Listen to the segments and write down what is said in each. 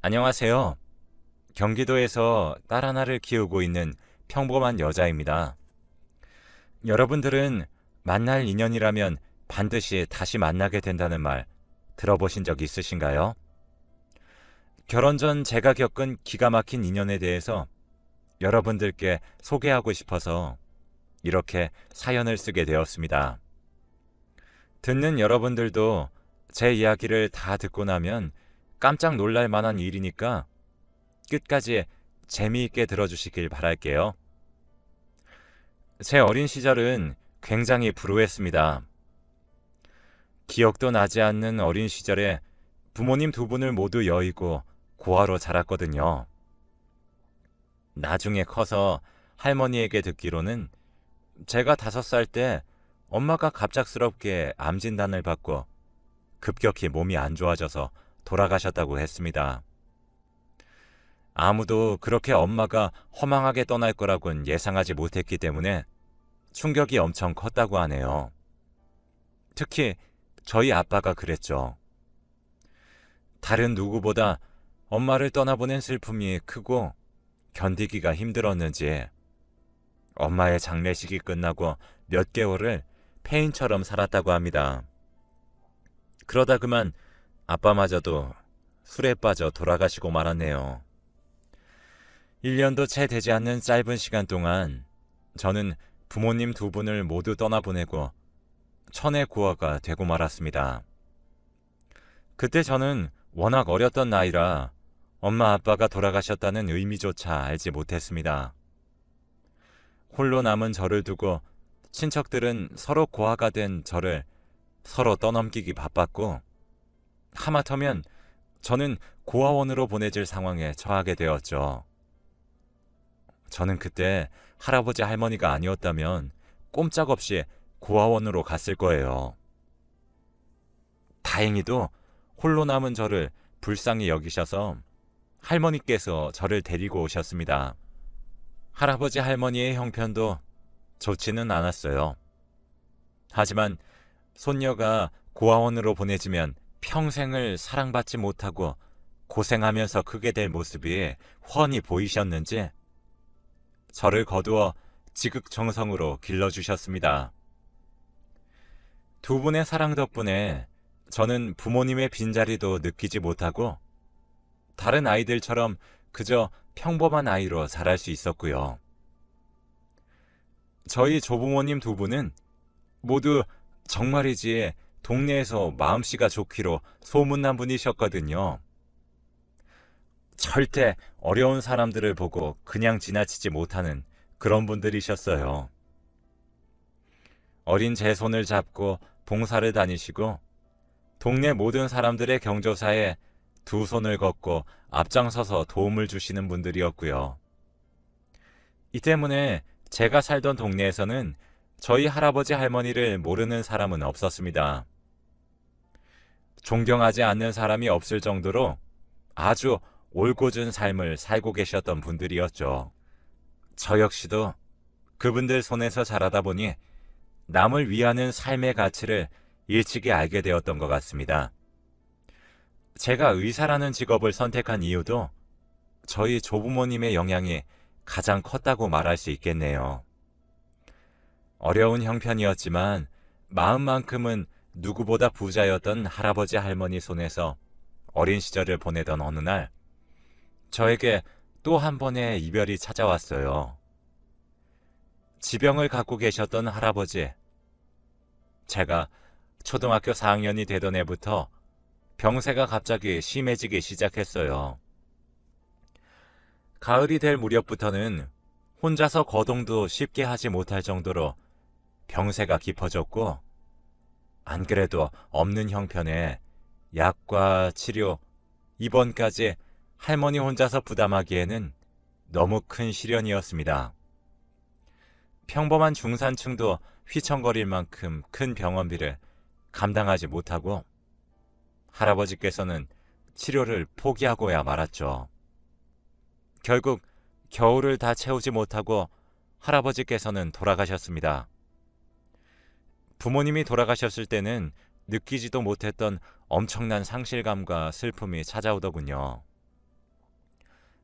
안녕하세요. 경기도에서 딸 하나를 키우고 있는 평범한 여자입니다. 여러분들은 만날 인연이라면 반드시 다시 만나게 된다는 말 들어보신 적 있으신가요? 결혼 전 제가 겪은 기가 막힌 인연에 대해서 여러분들께 소개하고 싶어서 이렇게 사연을 쓰게 되었습니다. 듣는 여러분들도 제 이야기를 다 듣고 나면 깜짝 놀랄 만한 일이니까 끝까지 재미있게 들어주시길 바랄게요. 제 어린 시절은 굉장히 불우했습니다. 기억도 나지 않는 어린 시절에 부모님 두 분을 모두 여의고 고아로 자랐거든요. 나중에 커서 할머니에게 듣기로는 제가 5살 때 엄마가 갑작스럽게 암 진단을 받고 급격히 몸이 안 좋아져서 돌아가셨다고 했습니다. 아무도 그렇게 엄마가 허망하게 떠날 거라고는 예상하지 못했기 때문에 충격이 엄청 컸다고 하네요. 특히 저희 아빠가 그랬죠. 다른 누구보다 엄마를 떠나보낸 슬픔이 크고 견디기가 힘들었는지 엄마의 장례식이 끝나고 몇 개월을 폐인처럼 살았다고 합니다. 그러다 그만 아빠마저도 술에 빠져 돌아가시고 말았네요. 1년도 채 되지 않는 짧은 시간 동안 저는 부모님 두 분을 모두 떠나보내고 천의 고아가 되고 말았습니다. 그때 저는 워낙 어렸던 나이라 엄마 아빠가 돌아가셨다는 의미조차 알지 못했습니다. 홀로 남은 저를 두고 친척들은 서로 고아가 된 저를 서로 떠넘기기 바빴고 하마터면 저는 고아원으로 보내질 상황에 처하게 되었죠. 저는 그때 할아버지 할머니가 아니었다면 꼼짝없이 고아원으로 갔을 거예요. 다행히도 홀로 남은 저를 불쌍히 여기셔서 할머니께서 저를 데리고 오셨습니다. 할아버지 할머니의 형편도 좋지는 않았어요. 하지만 손녀가 고아원으로 보내지면 평생을 사랑받지 못하고 고생하면서 크게 될 모습이 훤히 보이셨는지 저를 거두어 지극정성으로 길러주셨습니다. 두 분의 사랑 덕분에 저는 부모님의 빈자리도 느끼지 못하고 다른 아이들처럼 그저 평범한 아이로 자랄 수 있었고요. 저희 조부모님 두 분은 모두 정말이지 동네에서 마음씨가 좋기로 소문난 분이셨거든요. 절대 어려운 사람들을 보고 그냥 지나치지 못하는 그런 분들이셨어요. 어린 제 손을 잡고 봉사를 다니시고 동네 모든 사람들의 경조사에 두 손을 걷고 앞장서서 도움을 주시는 분들이었고요. 이 때문에 제가 살던 동네에서는 저희 할아버지 할머니를 모르는 사람은 없었습니다. 존경하지 않는 사람이 없을 정도로 아주 올곧은 삶을 살고 계셨던 분들이었죠. 저 역시도 그분들 손에서 자라다 보니 남을 위하는 삶의 가치를 일찍이 알게 되었던 것 같습니다. 제가 의사라는 직업을 선택한 이유도 저희 조부모님의 영향이 가장 컸다고 말할 수 있겠네요. 어려운 형편이었지만 마음만큼은 누구보다 부자였던 할아버지 할머니 손에서 어린 시절을 보내던 어느 날 저에게 또 한 번의 이별이 찾아왔어요. 지병을 갖고 계셨던 할아버지. 제가 초등학교 4학년이 되던 해부터 병세가 갑자기 심해지기 시작했어요. 가을이 될 무렵부터는 혼자서 거동도 쉽게 하지 못할 정도로 병세가 깊어졌고 안 그래도 없는 형편에 약과 치료, 입원까지 할머니 혼자서 부담하기에는 너무 큰 시련이었습니다. 평범한 중산층도 휘청거릴 만큼 큰 병원비를 감당하지 못하고 할아버지께서는 치료를 포기하고야 말았죠. 결국 겨울을 다 채우지 못하고 할아버지께서는 돌아가셨습니다. 부모님이 돌아가셨을 때는 느끼지도 못했던 엄청난 상실감과 슬픔이 찾아오더군요.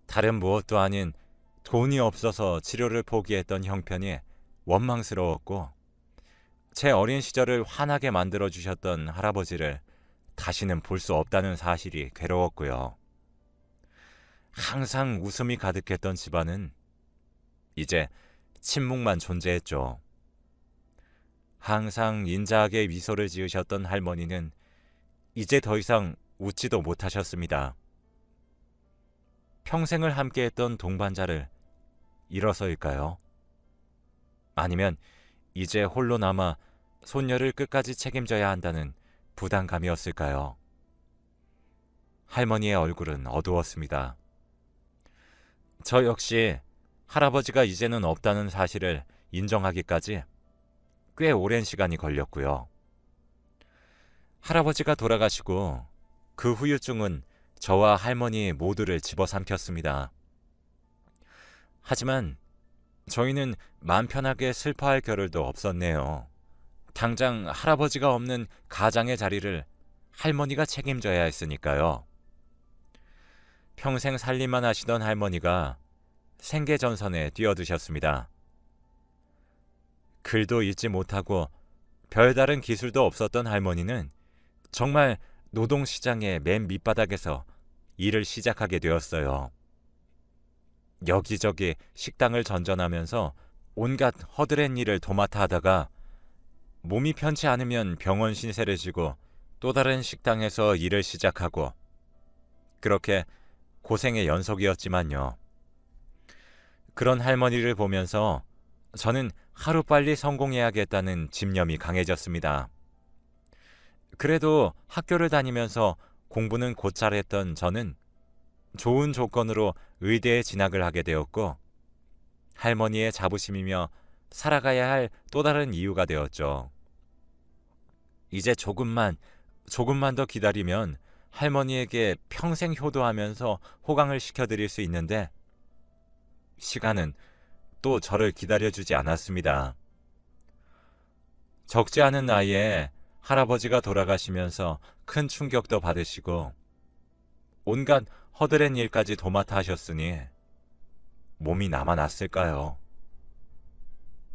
다른 무엇도 아닌 돈이 없어서 치료를 포기했던 형편이 원망스러웠고, 제 어린 시절을 환하게 만들어 주셨던 할아버지를 다시는 볼 수 없다는 사실이 괴로웠고요. 항상 웃음이 가득했던 집안은 이제 침묵만 존재했죠. 항상 인자하게 미소를 지으셨던 할머니는 이제 더 이상 웃지도 못하셨습니다. 평생을 함께했던 동반자를 잃어서일까요? 아니면 이제 홀로 남아 손녀를 끝까지 책임져야 한다는 부담감이었을까요? 할머니의 얼굴은 어두웠습니다. 저 역시 할아버지가 이제는 없다는 사실을 인정하기까지 꽤 오랜 시간이 걸렸고요. 할아버지가 돌아가시고 그 후유증은 저와 할머니 모두를 집어삼켰습니다. 하지만 저희는 마음 편하게 슬퍼할 겨를도 없었네요. 당장 할아버지가 없는 가장의 자리를 할머니가 책임져야 했으니까요. 평생 살림만 하시던 할머니가 생계전선에 뛰어드셨습니다. 글도 읽지 못하고 별다른 기술도 없었던 할머니는 정말 노동시장의 맨 밑바닥에서 일을 시작하게 되었어요. 여기저기 식당을 전전하면서 온갖 허드렛 일을 도맡아 하다가 몸이 편치 않으면 병원 신세를 지고 또 다른 식당에서 일을 시작하고, 그렇게 고생의 연속이었지만요. 그런 할머니를 보면서 저는 하루빨리 성공해야겠다는 집념이 강해졌습니다. 그래도 학교를 다니면서 공부는 곧잘 했던 저는 좋은 조건으로 의대에 진학을 하게 되었고, 할머니의 자부심이며 살아가야 할 또 다른 이유가 되었죠. 이제 조금만 더 기다리면 할머니에게 평생 효도하면서 호강을 시켜드릴 수 있는데, 시간은 또 저를 기다려주지 않았습니다. 적지 않은 나이에 할아버지가 돌아가시면서 큰 충격도 받으시고 온갖 허드렛 일까지 도맡아 하셨으니 몸이 남아났을까요?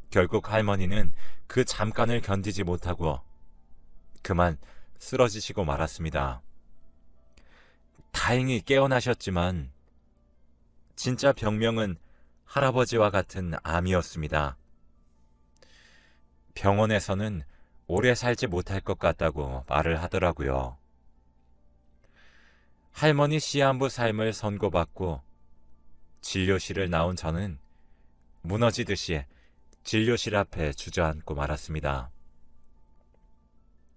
결국 할머니는 그 잠깐을 견디지 못하고 그만 쓰러지시고 말았습니다. 다행히 깨어나셨지만 진짜 병명은 할아버지와 같은 암이었습니다. 병원에서는 오래 살지 못할 것 같다고 말을 하더라고요. 할머니 시한부 삶을 선고받고 진료실을 나온 저는 무너지듯이 진료실 앞에 주저앉고 말았습니다.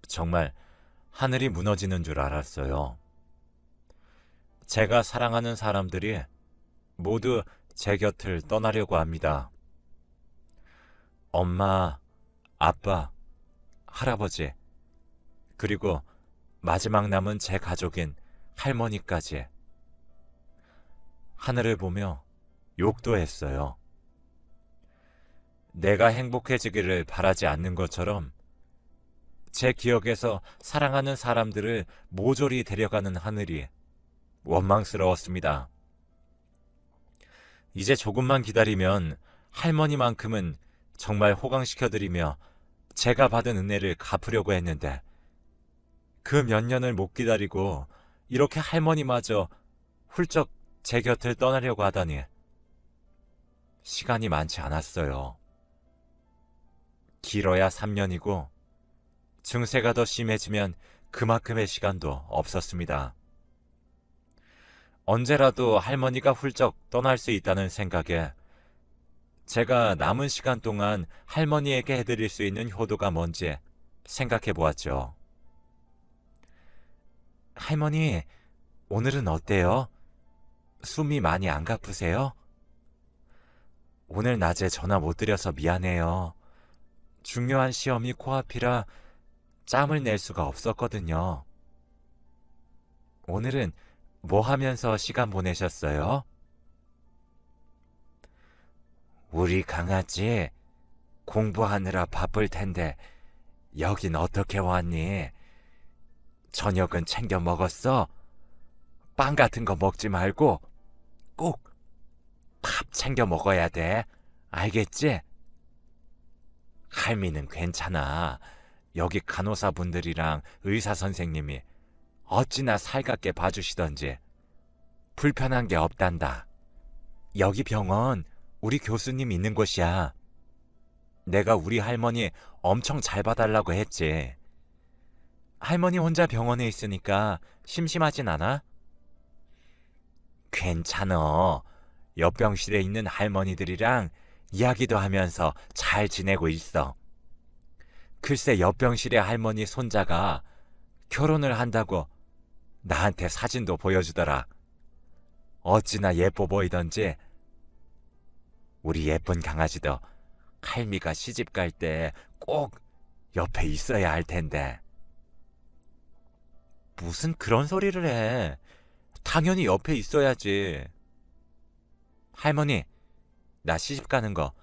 정말 하늘이 무너지는 줄 알았어요. 제가 사랑하는 사람들이 모두 제 곁을 떠나려고 합니다. 엄마, 아빠, 할아버지, 그리고 마지막 남은 제 가족인 할머니까지. 하늘을 보며 욕도 했어요. 내가 행복해지기를 바라지 않는 것처럼 제 기억에서 사랑하는 사람들을 모조리 데려가는 하늘이 원망스러웠습니다. 이제 조금만 기다리면 할머니만큼은 정말 호강시켜드리며 제가 받은 은혜를 갚으려고 했는데, 그 몇 년을 못 기다리고 이렇게 할머니마저 훌쩍 제 곁을 떠나려고 하다니 시간이 많지 않았어요. 길어야 3년이고 증세가 더 심해지면 그만큼의 시간도 없었습니다. 언제라도 할머니가 훌쩍 떠날 수 있다는 생각에 제가 남은 시간 동안 할머니에게 해드릴 수 있는 효도가 뭔지 생각해 보았죠. 할머니, 오늘은 어때요? 숨이 많이 안 가쁘세요? 오늘 낮에 전화 못 드려서 미안해요. 중요한 시험이 코앞이라 짬을 낼 수가 없었거든요. 오늘은 뭐 하면서 시간 보내셨어요? 우리 강아지 공부하느라 바쁠 텐데 여긴 어떻게 왔니? 저녁은 챙겨 먹었어? 빵 같은 거 먹지 말고 꼭 밥 챙겨 먹어야 돼. 알겠지? 할미는 괜찮아. 여기 간호사분들이랑 의사 선생님이 어찌나 살갑게 봐주시던지 불편한 게 없단다. 여기 병원 우리 교수님 있는 곳이야. 내가 우리 할머니 엄청 잘 봐달라고 했지. 할머니 혼자 병원에 있으니까 심심하진 않아? 괜찮어. 옆병실에 있는 할머니들이랑 이야기도 하면서 잘 지내고 있어. 글쎄 옆병실의 할머니 손자가 결혼을 한다고 나한테 사진도 보여주더라. 어찌나 예뻐 보이던지. 우리 예쁜 강아지도 할미가 시집 갈 때 꼭 옆에 있어야 할 텐데. 무슨 그런 소리를 해. 당연히 옆에 있어야지. 할머니, 나 시집 가는 거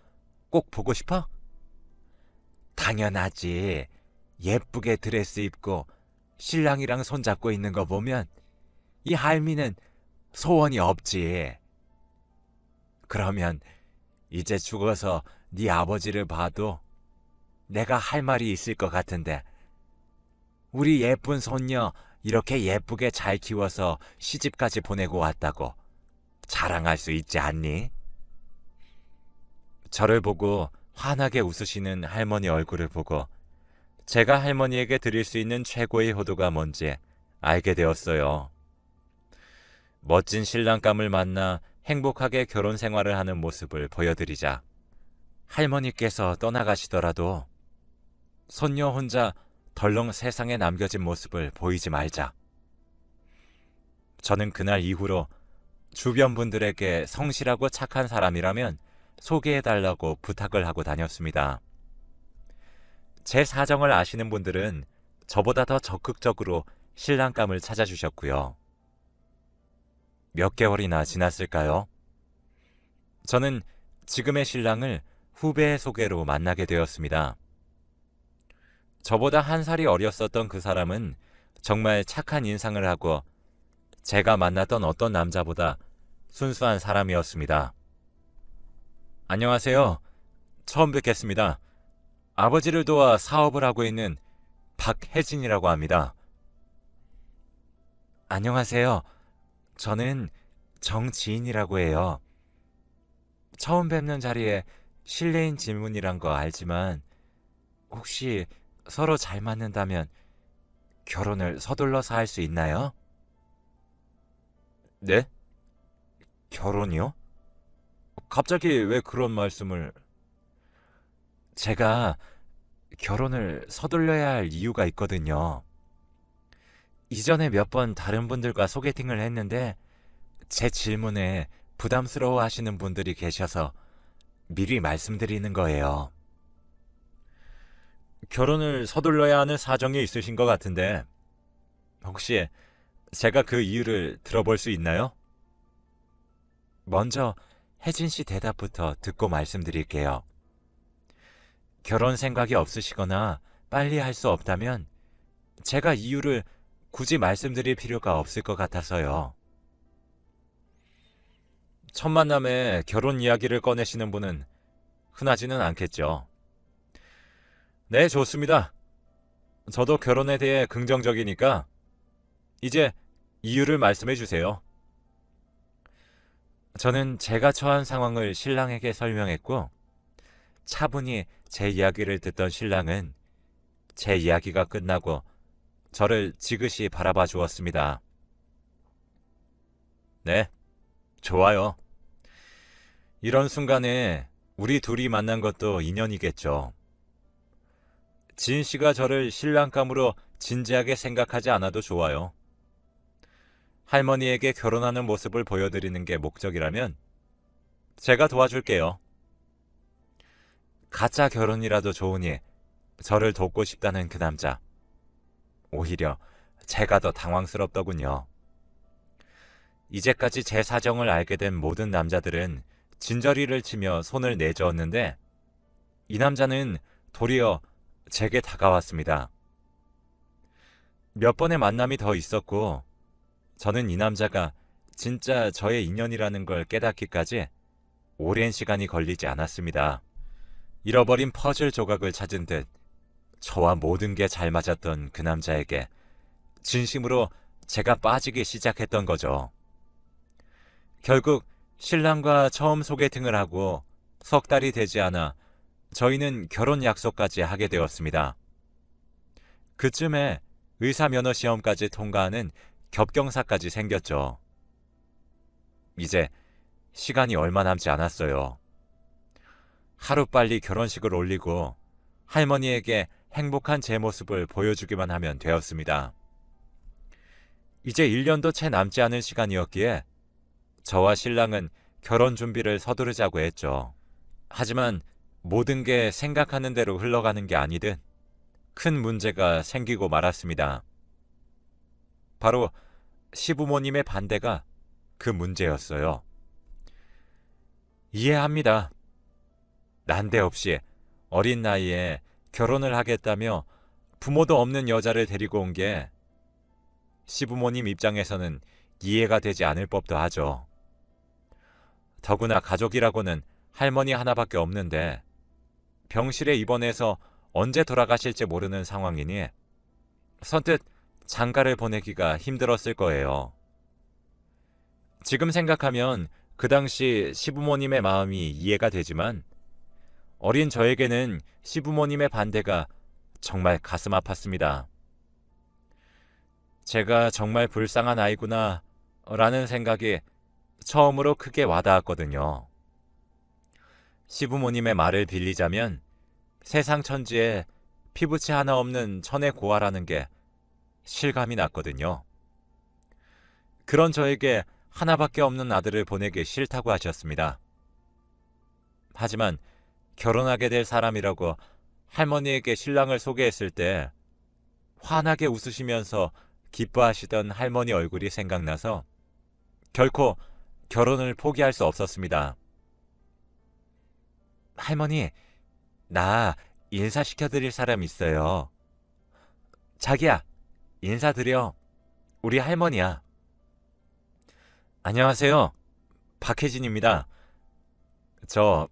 꼭 보고 싶어? 당연하지. 예쁘게 드레스 입고 신랑이랑 손잡고 있는 거 보면 이 할미는 소원이 없지. 그러면 이제 죽어서 네 아버지를 봐도 내가 할 말이 있을 것 같은데, 우리 예쁜 손녀 이렇게 예쁘게 잘 키워서 시집까지 보내고 왔다고 자랑할 수 있지 않니? 저를 보고 환하게 웃으시는 할머니 얼굴을 보고 제가 할머니에게 드릴 수 있는 최고의 효도가 뭔지 알게 되었어요. 멋진 신랑감을 만나 행복하게 결혼 생활을 하는 모습을 보여드리자 할머니께서 떠나가시더라도 손녀 혼자 덜렁 세상에 남겨진 모습을 보이지 말자. 저는 그날 이후로 주변 분들에게 성실하고 착한 사람이라면 소개해달라고 부탁을 하고 다녔습니다. 제 사정을 아시는 분들은 저보다 더 적극적으로 신랑감을 찾아주셨고요. 몇 개월이나 지났을까요? 저는 지금의 신랑을 후배의 소개로 만나게 되었습니다. 저보다 한 살이 어렸었던 그 사람은 정말 착한 인상을 하고 제가 만났던 어떤 남자보다 순수한 사람이었습니다. 안녕하세요. 처음 뵙겠습니다. 아버지를 도와 사업을 하고 있는 박혜진이라고 합니다. 안녕하세요. 저는 정지인이라고 해요. 처음 뵙는 자리에 실례인 질문이란 거 알지만 혹시 서로 잘 맞는다면 결혼을 서둘러서 할 수 있나요? 네? 결혼이요? 갑자기 왜 그런 말씀을... 제가 결혼을 서둘러야 할 이유가 있거든요. 이전에 몇 번 다른 분들과 소개팅을 했는데 제 질문에 부담스러워 하시는 분들이 계셔서 미리 말씀드리는 거예요. 결혼을 서둘러야 하는 사정이 있으신 것 같은데 혹시 제가 그 이유를 들어볼 수 있나요? 먼저 혜진 씨 대답부터 듣고 말씀드릴게요. 결혼 생각이 없으시거나 빨리 할 수 없다면 제가 이유를 굳이 말씀드릴 필요가 없을 것 같아서요. 첫 만남에 결혼 이야기를 꺼내시는 분은 흔하지는 않겠죠. 네, 좋습니다. 저도 결혼에 대해 긍정적이니까 이제 이유를 말씀해 주세요. 저는 제가 처한 상황을 신랑에게 설명했고 차분히 제 이야기를 듣던 신랑은 제 이야기가 끝나고 저를 지그시 바라봐 주었습니다. 네, 좋아요. 이런 순간에 우리 둘이 만난 것도 인연이겠죠. 지인 씨가 저를 신랑감으로 진지하게 생각하지 않아도 좋아요. 할머니에게 결혼하는 모습을 보여드리는 게 목적이라면 제가 도와줄게요. 가짜 결혼이라도 좋으니 저를 돕고 싶다는 그 남자. 오히려 제가 더 당황스럽더군요. 이제까지 제 사정을 알게 된 모든 남자들은 진저리를 치며 손을 내저었는데 이 남자는 도리어 제게 다가왔습니다. 몇 번의 만남이 더 있었고 저는 이 남자가 진짜 저의 인연이라는 걸 깨닫기까지 오랜 시간이 걸리지 않았습니다. 잃어버린 퍼즐 조각을 찾은 듯 저와 모든 게 잘 맞았던 그 남자에게 진심으로 제가 빠지기 시작했던 거죠. 결국 신랑과 처음 소개팅을 하고 석 달이 되지 않아 저희는 결혼 약속까지 하게 되었습니다. 그쯤에 의사 면허 시험까지 통과하는 겹경사까지 생겼죠. 이제 시간이 얼마 남지 않았어요. 하루빨리 결혼식을 올리고 할머니에게 행복한 제 모습을 보여주기만 하면 되었습니다. 이제 1년도 채 남지 않은 시간이었기에 저와 신랑은 결혼 준비를 서두르자고 했죠. 하지만 모든 게 생각하는 대로 흘러가는 게 아니듯 큰 문제가 생기고 말았습니다. 바로 시부모님의 반대가 그 문제였어요. 이해합니다. 난데없이 어린 나이에 결혼을 하겠다며 부모도 없는 여자를 데리고 온 게 시부모님 입장에서는 이해가 되지 않을 법도 하죠. 더구나 가족이라고는 할머니 하나밖에 없는데 병실에 입원해서 언제 돌아가실지 모르는 상황이니 선뜻 장가를 보내기가 힘들었을 거예요. 지금 생각하면 그 당시 시부모님의 마음이 이해가 되지만 어린 저에게는 시부모님의 반대가 정말 가슴 아팠습니다. 제가 정말 불쌍한 아이구나 라는 생각이 처음으로 크게 와닿았거든요. 시부모님의 말을 빌리자면 세상 천지에 피부치 하나 없는 천의 고아라는 게 실감이 났거든요. 그런 저에게 하나밖에 없는 아들을 보내기 싫다고 하셨습니다. 하지만 결혼하게 될 사람이라고 할머니에게 신랑을 소개했을 때 환하게 웃으시면서 기뻐하시던 할머니 얼굴이 생각나서 결코 결혼을 포기할 수 없었습니다. 할머니, 나 인사시켜드릴 사람 있어요. 자기야, 인사드려. 우리 할머니야. 안녕하세요. 박혜진입니다. 저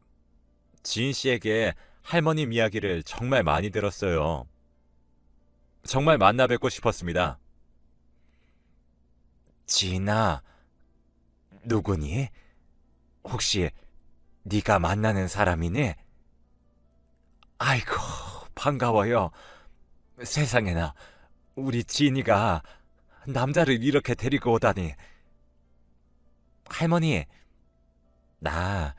지인 씨에게 할머님 이야기를 정말 많이 들었어요. 정말 만나 뵙고 싶었습니다. 지인아, 누구니? 혹시 네가 만나는 사람이니? 아이고, 반가워요. 세상에나 우리 지인이가 남자를 이렇게 데리고 오다니. 할머니, 나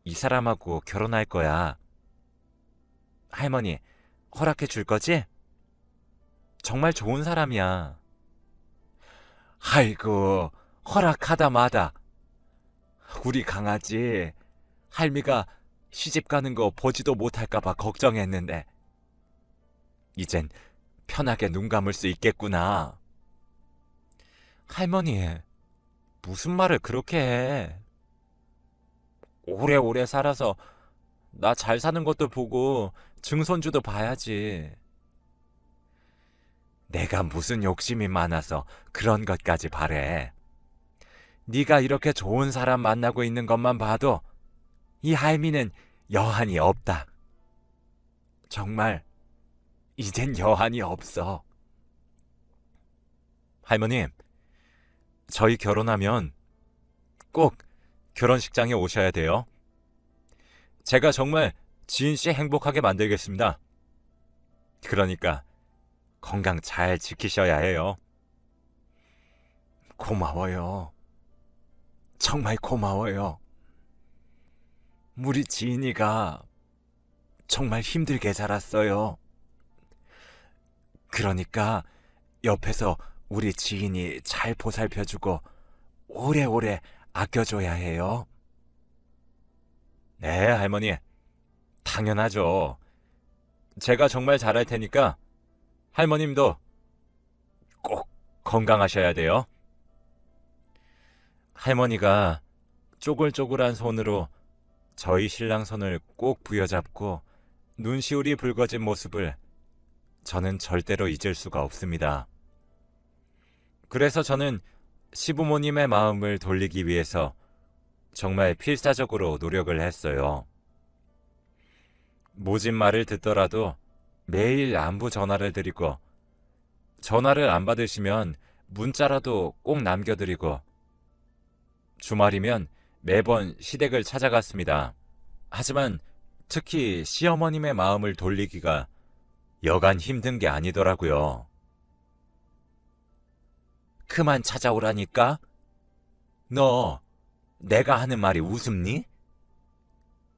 이 사람하고 결혼할 거야. 할머니, 허락해 줄 거지? 정말 좋은 사람이야. 아이고, 허락하다 마다. 우리 강아지 할미가 시집 가는 거 보지도 못할까봐 걱정했는데 이젠 편하게 눈 감을 수 있겠구나. 할머니, 무슨 말을 그렇게 해? 오래오래 살아서 나 잘 사는 것도 보고 증손주도 봐야지. 내가 무슨 욕심이 많아서 그런 것까지 바래. 네가 이렇게 좋은 사람 만나고 있는 것만 봐도 이 할미는 여한이 없다. 정말 이젠 여한이 없어. 할머님, 저희 결혼하면 꼭 결혼식장에 오셔야 돼요. 제가 정말 지인 씨 행복하게 만들겠습니다. 그러니까 건강 잘 지키셔야 해요. 고마워요. 정말 고마워요. 우리 지인이가 정말 힘들게 자랐어요. 그러니까 옆에서 우리 지인이 잘 보살펴주고 오래오래 아껴줘야 해요. 네, 할머니. 당연하죠. 제가 정말 잘할 테니까 할머님도 꼭 건강하셔야 돼요. 할머니가 쪼글쪼글한 손으로 저희 신랑 손을 꼭 부여잡고 눈시울이 붉어진 모습을 저는 절대로 잊을 수가 없습니다. 그래서 저는 시부모님의 마음을 돌리기 위해서 정말 필사적으로 노력을 했어요. 모진 말을 듣더라도 매일 안부 전화를 드리고, 전화를 안 받으시면 문자라도 꼭 남겨드리고, 주말이면 매번 시댁을 찾아갔습니다. 하지만 특히 시어머님의 마음을 돌리기가 여간 힘든 게 아니더라고요. 그만 찾아오라니까? 너 내가 하는 말이 우습니?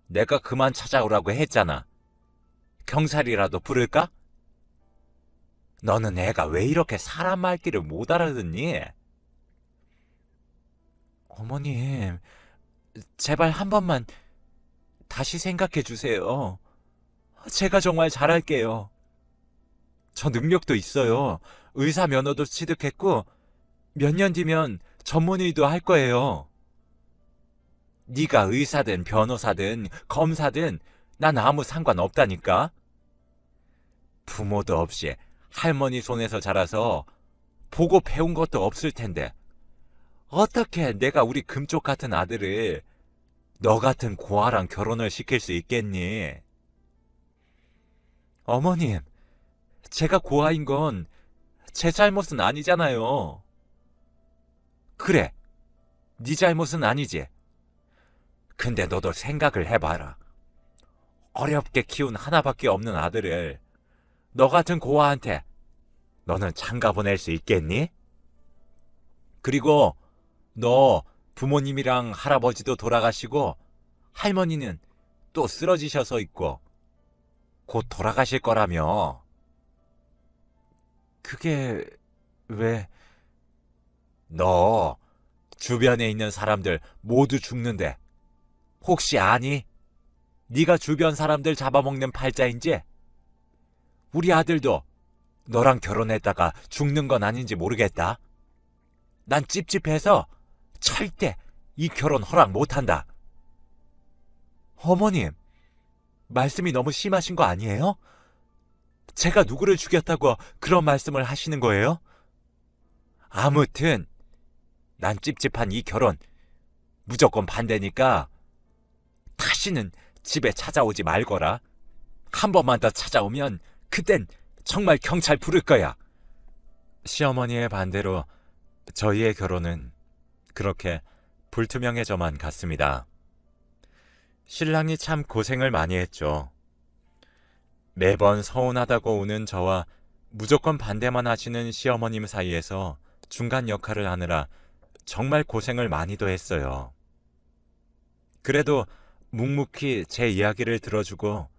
내가 그만 찾아오라고 했잖아. 경찰이라도 부를까? 너는 애가 왜 이렇게 사람 말귀를 못 알아듣니? 어머님, 제발 한 번만 다시 생각해 주세요. 제가 정말 잘할게요. 저 능력도 있어요. 의사 면허도 취득했고 몇 년 뒤면 전문의도 할 거예요. 네가 의사든 변호사든 검사든 난 아무 상관없다니까. 부모도 없이 할머니 손에서 자라서 보고 배운 것도 없을 텐데 어떻게 내가 우리 금쪽 같은 아들을 너 같은 고아랑 결혼을 시킬 수 있겠니? 어머님, 제가 고아인 건 제 잘못은 아니잖아요. 그래, 네 잘못은 아니지. 근데 너도 생각을 해봐라. 어렵게 키운 하나밖에 없는 아들을 너 같은 고아한테 너는 장가 보낼 수 있겠니? 그리고 너 부모님이랑 할아버지도 돌아가시고 할머니는 또 쓰러지셔서 있고 곧 돌아가실 거라며. 그게 왜? 너 주변에 있는 사람들 모두 죽는데 혹시 아니? 네가 주변 사람들 잡아먹는 팔자인지? 우리 아들도 너랑 결혼했다가 죽는 건 아닌지 모르겠다. 난 찝찝해서 절대 이 결혼 허락 못한다. 어머님, 말씀이 너무 심하신 거 아니에요? 제가 누구를 죽였다고 그런 말씀을 하시는 거예요? 아무튼 난 찝찝한 이 결혼 무조건 반대니까 다시는 집에 찾아오지 말거라. 한 번만 더 찾아오면 그땐 정말 경찰 부를 거야. 시어머니의 반대로 저희의 결혼은 그렇게 불투명해져만 갔습니다. 신랑이 참 고생을 많이 했죠. 매번 서운하다고 우는 저와 무조건 반대만 하시는 시어머님 사이에서 중간 역할을 하느라 정말 고생을 많이도 했어요. 그래도 묵묵히 제 이야기를 들어주고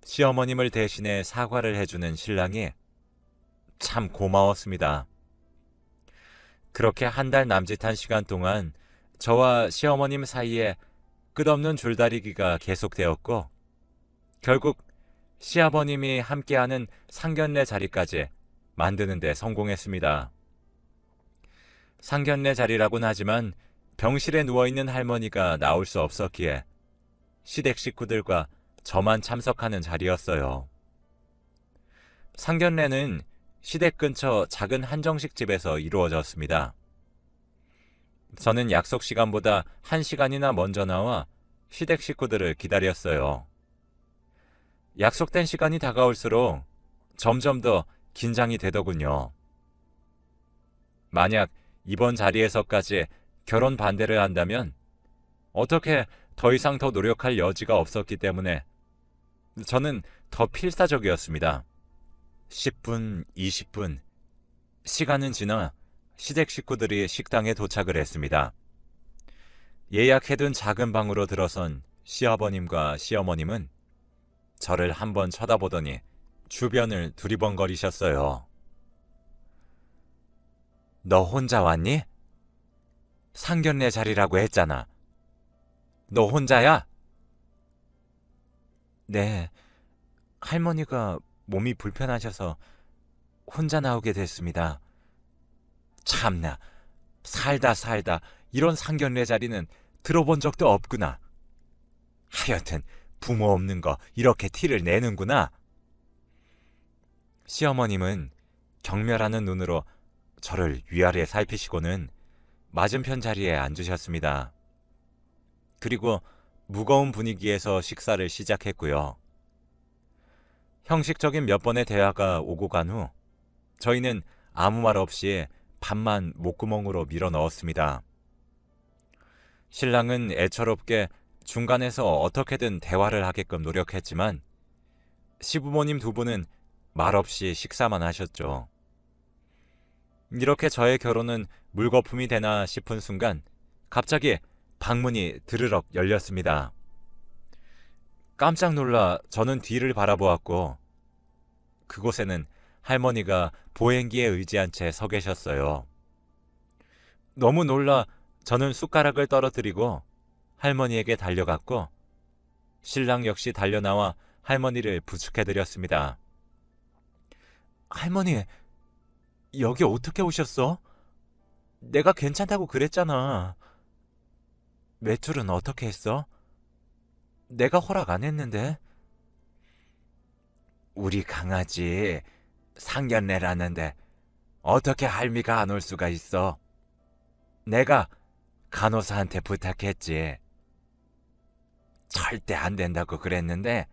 시어머님을 대신해 사과를 해주는 신랑이 참 고마웠습니다. 그렇게 한 달 남짓한 시간 동안 저와 시어머님 사이에 끝없는 줄다리기가 계속되었고 결국 시아버님이 함께하는 상견례 자리까지 만드는 데 성공했습니다. 상견례 자리라고는 하지만 병실에 누워있는 할머니가 나올 수 없었기에 시댁 식구들과 저만 참석하는 자리였어요. 상견례는 시댁 근처 작은 한정식 집에서 이루어졌습니다. 저는 약속 시간보다 1시간이나 먼저 나와 시댁 식구들을 기다렸어요. 약속된 시간이 다가올수록 점점 더 긴장이 되더군요. 만약 이번 자리에서까지 결혼 반대를 한다면 어떻게 더 이상 더 노력할 여지가 없었기 때문에 저는 더 필사적이었습니다. 10분, 20분, 시간은 지나 시댁 식구들이 식당에 도착을 했습니다. 예약해둔 작은 방으로 들어선 시아버님과 시어머님은 저를 한번 쳐다보더니 주변을 두리번거리셨어요. 너 혼자 왔니? 상견례 자리라고 했잖아. 너 혼자야? 네, 할머니가 몸이 불편하셔서 혼자 나오게 됐습니다. 참나, 살다 이런 상견례 자리는 들어본 적도 없구나. 하여튼 부모 없는 거 이렇게 티를 내는구나. 시어머님은 경멸하는 눈으로 저를 위아래 살피시고는 맞은편 자리에 앉으셨습니다. 그리고 무거운 분위기에서 식사를 시작했고요. 형식적인 몇 번의 대화가 오고 간 후 저희는 아무 말 없이 밥만 목구멍으로 밀어 넣었습니다. 신랑은 애처롭게 중간에서 어떻게든 대화를 하게끔 노력했지만 시부모님 두 분은 말없이 식사만 하셨죠. 이렇게 저의 결혼은 물거품이 되나 싶은 순간 갑자기 방문이 드르륵 열렸습니다. 깜짝 놀라 저는 뒤를 바라보았고 그곳에는 할머니가 보행기에 의지한 채 서 계셨어요. 너무 놀라 저는 숟가락을 떨어뜨리고 할머니에게 달려갔고 신랑 역시 달려나와 할머니를 부축해드렸습니다. 할머니, 여기 어떻게 오셨어? 내가 괜찮다고 그랬잖아. 외출은 어떻게 했어? 내가 허락 안 했는데. 우리 강아지 상견례라는데 어떻게 할미가 안 올 수가 있어? 내가 간호사한테 부탁했지. 절대 안 된다고 그랬는데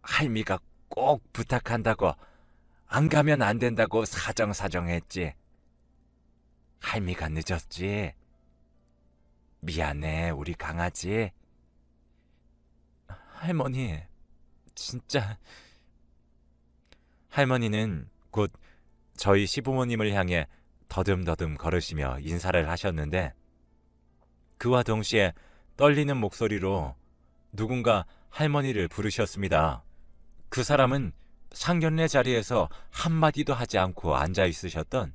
할미가 꼭 부탁한다고 안 가면 안 된다고 사정사정했지. 할미가 늦었지. 미안해, 우리 강아지. 할머니, 진짜. 할머니는 곧 저희 시부모님을 향해 더듬더듬 걸으시며 인사를 하셨는데 그와 동시에 떨리는 목소리로 누군가 할머니를 부르셨습니다. 그 사람은 상견례 자리에서 한마디도 하지 않고 앉아 있으셨던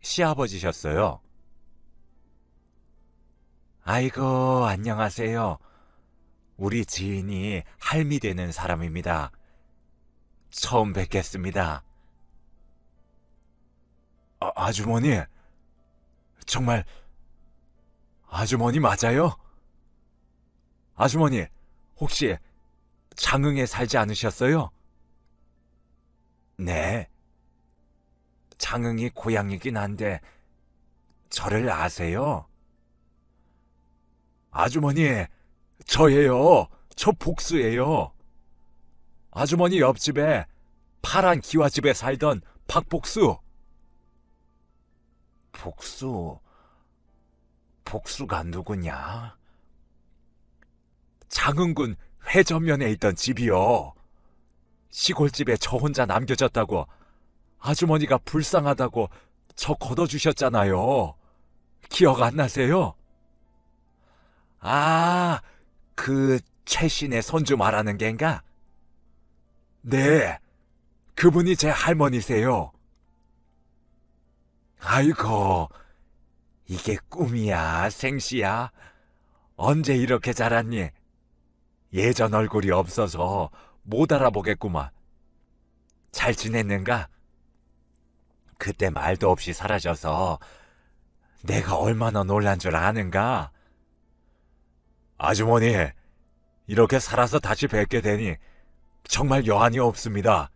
시아버지셨어요. 아이고, 안녕하세요. 우리 지인이 할미 되는 사람입니다. 처음 뵙겠습니다. 아주머니, 정말 아주머니 맞아요? 아주머니, 혹시 장흥에 살지 않으셨어요? 네. 장흥이 고향이긴 한데 저를 아세요? 아주머니, 저예요. 저 복수예요. 아주머니 옆집에 파란 기와집에 살던 박복수. 복수가 누구냐? 장흥군 회전면에 있던 집이요. 시골집에 저 혼자 남겨졌다고 아주머니가 불쌍하다고 저 걷어주셨잖아요. 기억 안 나세요? 아, 그 최신의 손주 말하는 겐가? 네, 그분이 제 할머니세요. 아이고, 이게 꿈이야, 생시야? 언제 이렇게 자랐니? 예전 얼굴이 없어서 못 알아보겠구만. 잘 지냈는가? 그때 말도 없이 사라져서 내가 얼마나 놀란 줄 아는가? 아주머니, 이렇게 살아서 다시 뵙게 되니 정말 여한이 없습니다.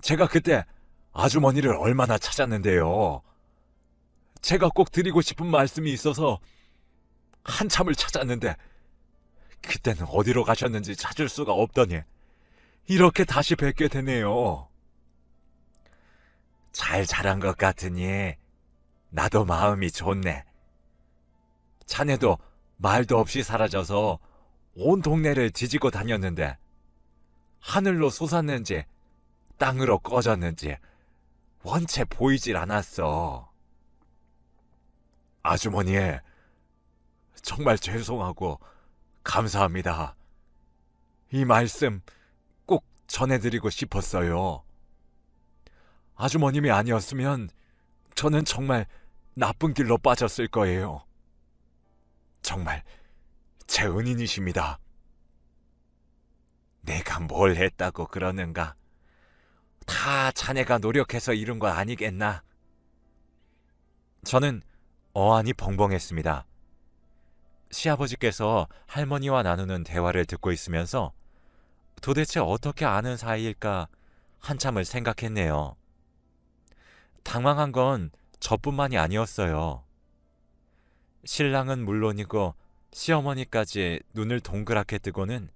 제가 그때 아주머니를 얼마나 찾았는데요. 제가 꼭 드리고 싶은 말씀이 있어서 한참을 찾았는데 그때는 어디로 가셨는지 찾을 수가 없더니 이렇게 다시 뵙게 되네요. 잘 자란 것 같으니 나도 마음이 좋네. 자네도 말도 없이 사라져서 온 동네를 뒤지고 다녔는데 하늘로 솟았는지 땅으로 꺼졌는지 원체 보이질 않았어. 아주머니, 정말 죄송하고 감사합니다. 이 말씀 꼭 전해드리고 싶었어요. 아주머님이 아니었으면 저는 정말 나쁜 길로 빠졌을 거예요. 정말 제 은인이십니다. 내가 뭘 했다고 그러는가? 다 자네가 노력해서 이룬 거 아니겠나? 저는 어안이 벙벙했습니다. 시아버지께서 할머니와 나누는 대화를 듣고 있으면서 도대체 어떻게 아는 사이일까 한참을 생각했네요. 당황한 건 저뿐만이 아니었어요. 신랑은 물론이고 시어머니까지 눈을 동그랗게 뜨고는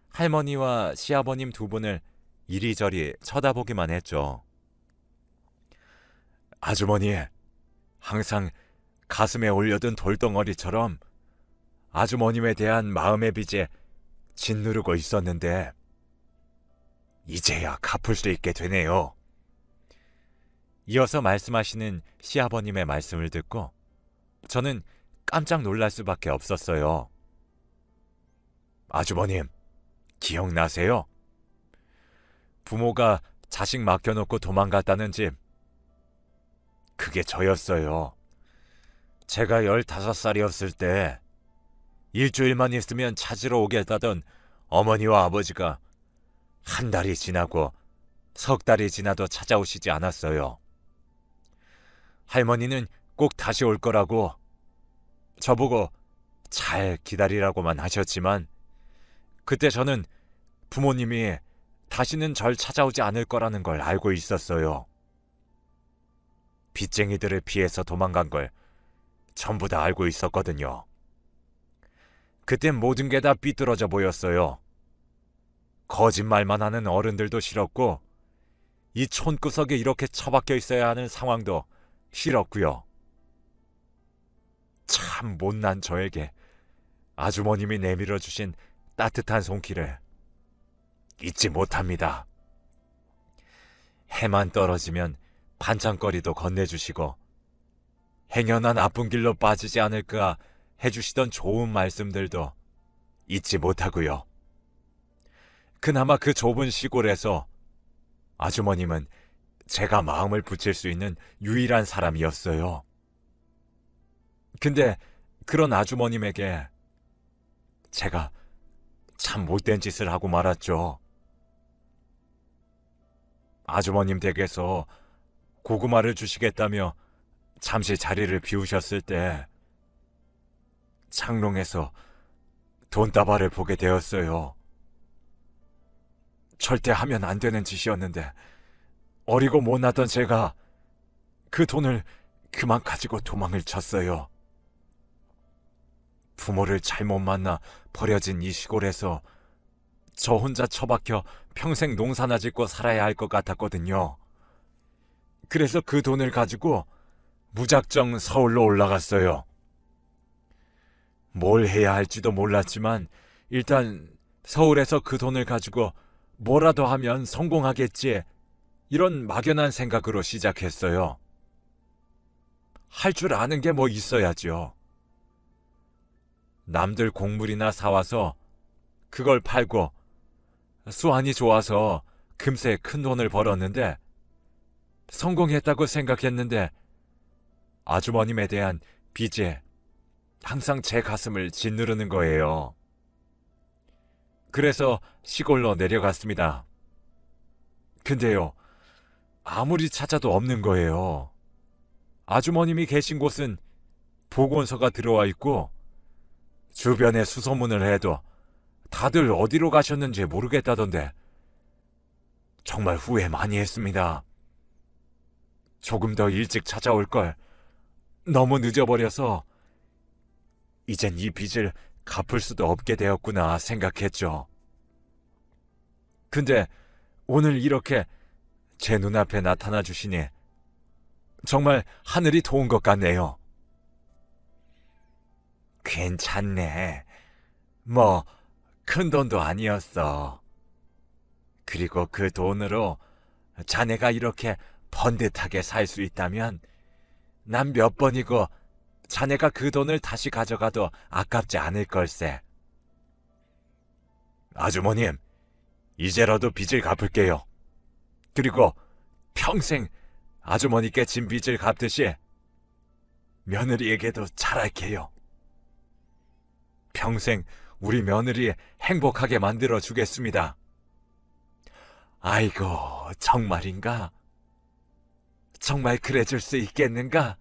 할머니와 시아버님 두 분을 이리저리 쳐다보기만 했죠. 아주머니, 항상 가슴에 올려둔 돌덩어리처럼 아주머님에 대한 마음의 빚에 짓누르고 있었는데 이제야 갚을 수 있게 되네요. 이어서 말씀하시는 시아버님의 말씀을 듣고 저는 깜짝 놀랄 수밖에 없었어요. 아주머님, 기억나세요? 부모가 자식 맡겨놓고 도망갔다는 집. 그게 저였어요. 제가 15살이었을 때 일주일만 있으면 찾으러 오겠다던 어머니와 아버지가 한 달이 지나고 석 달이 지나도 찾아오시지 않았어요. 할머니는 꼭 다시 올 거라고 저보고 잘 기다리라고만 하셨지만 그때 저는 부모님이 다시는 절 찾아오지 않을 거라는 걸 알고 있었어요. 빚쟁이들을 피해서 도망간 걸 전부 다 알고 있었거든요. 그땐 모든 게 다 삐뚤어져 보였어요. 거짓말만 하는 어른들도 싫었고 이 촌구석에 이렇게 처박혀 있어야 하는 상황도 싫었고요. 참 못난 저에게 아주머님이 내밀어 주신 따뜻한 손길을 잊지 못합니다. 해만 떨어지면 반찬거리도 건네주시고 행여나 나쁜 길로 빠지지 않을까 해주시던 좋은 말씀들도 잊지 못하고요. 그나마 그 좁은 시골에서 아주머님은 제가 마음을 붙일 수 있는 유일한 사람이었어요. 근데 그런 아주머님에게 제가 참 못된 짓을 하고 말았죠. 아주머님 댁에서 고구마를 주시겠다며 잠시 자리를 비우셨을 때 창롱에서 돈다발을 보게 되었어요. 절대 하면 안 되는 짓이었는데 어리고 못나던 제가 그 돈을 그만 가지고 도망을 쳤어요. 부모를 잘못 만나 버려진 이 시골에서 저 혼자 처박혀 평생 농사나 짓고 살아야 할 것 같았거든요. 그래서 그 돈을 가지고 무작정 서울로 올라갔어요. 뭘 해야 할지도 몰랐지만 일단 서울에서 그 돈을 가지고 뭐라도 하면 성공하겠지, 이런 막연한 생각으로 시작했어요. 할 줄 아는 게 뭐 있어야죠. 남들 곡물이나 사와서 그걸 팔고 수완이 좋아서 금세 큰 돈을 벌었는데 성공했다고 생각했는데 아주머님에 대한 빚에 항상 제 가슴을 짓누르는 거예요. 그래서 시골로 내려갔습니다. 근데요, 아무리 찾아도 없는 거예요. 아주머님이 계신 곳은 보건소가 들어와 있고 주변에 수소문을 해도 다들 어디로 가셨는지 모르겠다던데 정말 후회 많이 했습니다. 조금 더 일찍 찾아올 걸 너무 늦어버려서 이젠 이 빚을 갚을 수도 없게 되었구나 생각했죠. 근데 오늘 이렇게 제 눈앞에 나타나 주시니 정말 하늘이 도운 것 같네요. 괜찮네. 뭐 큰 돈도 아니었어. 그리고 그 돈으로 자네가 이렇게 번듯하게 살 수 있다면 난 몇 번이고 자네가 그 돈을 다시 가져가도 아깝지 않을 걸세. 아주머님, 이제라도 빚을 갚을게요. 그리고 평생 아주머니께 진 빚을 갚듯이 며느리에게도 잘할게요. 평생 우리 며느리 행복하게 만들어 주겠습니다. 아이고, 정말인가? 정말 그래 줄 수 있겠는가?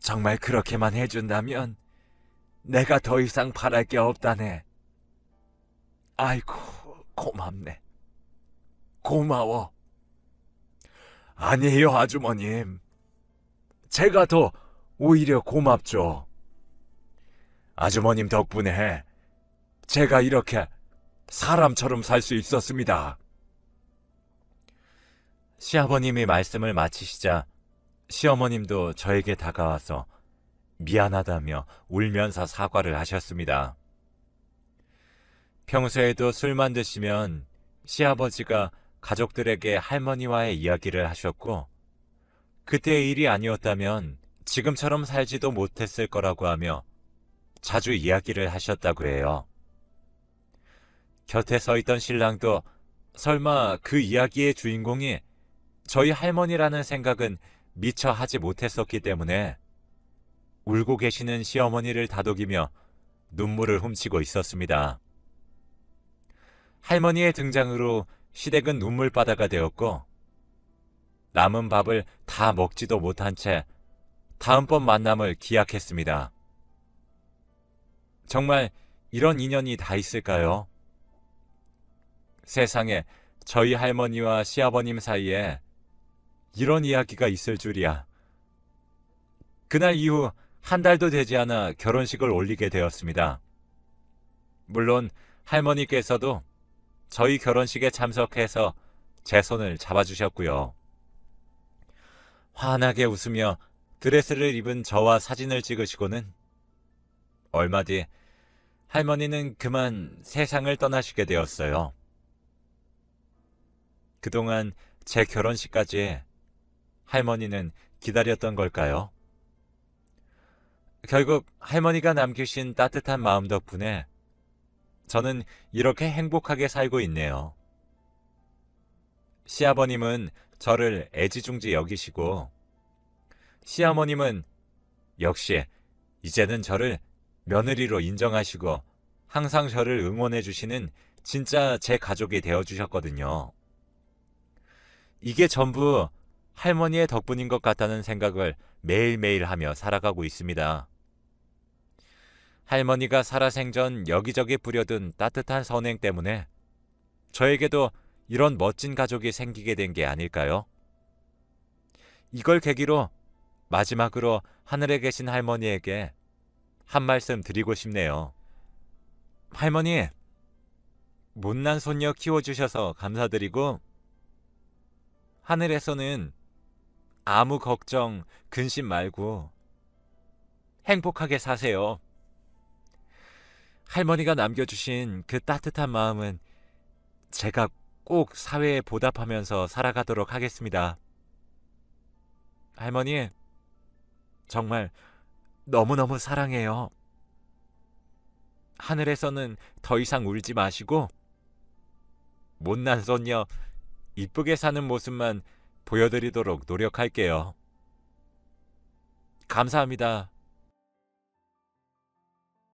정말 그렇게만 해준다면 내가 더 이상 바랄 게 없다네. 아이고, 고맙네. 고마워. 아니에요, 아주머님. 제가 더 오히려 고맙죠. 아주머님 덕분에 제가 이렇게 사람처럼 살 수 있었습니다. 시아버님이 말씀을 마치시자 시어머님도 저에게 다가와서 미안하다며 울면서 사과를 하셨습니다. 평소에도 술만 드시면 시아버지가 가족들에게 할머니와의 이야기를 하셨고, 그때의 일이 아니었다면 지금처럼 살지도 못했을 거라고 하며 자주 이야기를 하셨다고 해요. 곁에 서 있던 신랑도 설마 그 이야기의 주인공이 저희 할머니라는 생각은 미처 하지 못했었기 때문에 울고 계시는 시어머니를 다독이며 눈물을 훔치고 있었습니다. 할머니의 등장으로 시댁은 눈물바다가 되었고, 남은 밥을 다 먹지도 못한 채 다음번 만남을 기약했습니다. 정말 이런 인연이 다 있을까요? 세상에 저희 할머니와 시아버님 사이에 이런 이야기가 있을 줄이야. 그날 이후 한 달도 되지 않아 결혼식을 올리게 되었습니다. 물론 할머니께서도 저희 결혼식에 참석해서 제 손을 잡아주셨고요. 환하게 웃으며 드레스를 입은 저와 사진을 찍으시고는 얼마 뒤 할머니는 그만 세상을 떠나시게 되었어요. 그동안 제 결혼식까지 할머니는 기다렸던 걸까요? 결국 할머니가 남기신 따뜻한 마음 덕분에 저는 이렇게 행복하게 살고 있네요. 시아버님은 저를 애지중지 여기시고, 시어머님은 역시 이제는 저를 며느리로 인정하시고 항상 저를 응원해 주시는 진짜 제 가족이 되어주셨거든요. 이게 전부 할머니의 덕분인 것 같다는 생각을 매일매일 하며 살아가고 있습니다. 할머니가 살아생전 여기저기 부려둔 따뜻한 선행 때문에 저에게도 이런 멋진 가족이 생기게 된 게 아닐까요? 이걸 계기로 마지막으로 하늘에 계신 할머니에게 한 말씀 드리고 싶네요. 할머니, 못난 손녀 키워주셔서 감사드리고, 하늘에서는 아무 걱정, 근심 말고 행복하게 사세요. 할머니가 남겨주신 그 따뜻한 마음은 제가 꼭 사회에 보답하면서 살아가도록 하겠습니다. 할머니, 정말 너무너무 사랑해요. 하늘에서는 더 이상 울지 마시고 못난 손녀 이쁘게 사는 모습만 보여드리도록 노력할게요. 감사합니다.